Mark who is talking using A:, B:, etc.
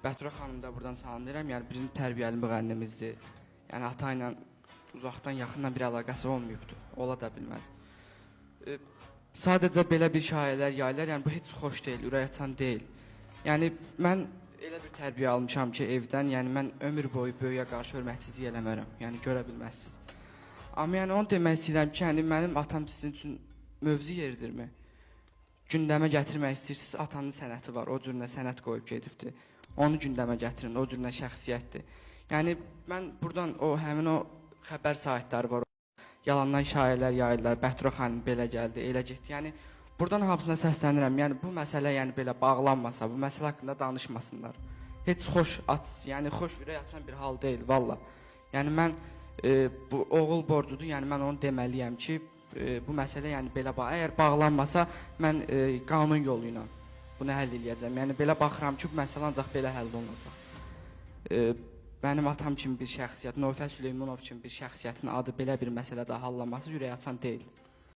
A: Bətura xanım da buradan salamlayıram. Yəni birinci tərbiyəli müğənnimizdir. Yəni ata ilə uzaqdan yaxından bir əlaqəsi olmayıbdı. Ola da bilməz. Sadəcə belə bir şayiələr yayılır. Yəni bu heç xoş deyil, ürək açan deyil. Yəni mən elə bir tərbiyə almışam ki, evdən, yəni mən ömür boyu böyüyə qarşı hörmətsizlik eləmərəm. Yəni görə bilməzsiniz. Amma yəni onu demək istəyirəm ki, yəni mənim atam sizin üçün mövzu yeridirmi? Gündəmə gətirmək istəyirsiniz, atanın sənəti var, o cürünə sənət qoyub gedibdir. Onu gündəmə gətirin, o cürünə şəxsiyyətdir. Yəni mən buradan həmin o xəbər saytları var, yalandan şayiələr yayırlar, Bətura xanım belə gəldi, elə getdi. Yəni buradan hamısına səslənirəm. Yəni bu məsələ yəni belə bağlanmasa, bu məsələ haqqında danışmasınlar. Heç xoş ürək açan bir hal deyil valla. Yəni mən bu oğul borcudur. Yəni mən onu deməliyəm ki, bu məsələ yəni belə əgər bağlanmasa mən qanun yolu ilə bunu həll edəcəm. Yəni belə baxıram ki, bu məsələ ancaq belə həll olunacaq. Mənim atam kimi bir şəxsiyyət, Növfət Süleymanov kimi bir şəxsiyyətin adı belə bir məsələdə hallanması ürək açan deyil.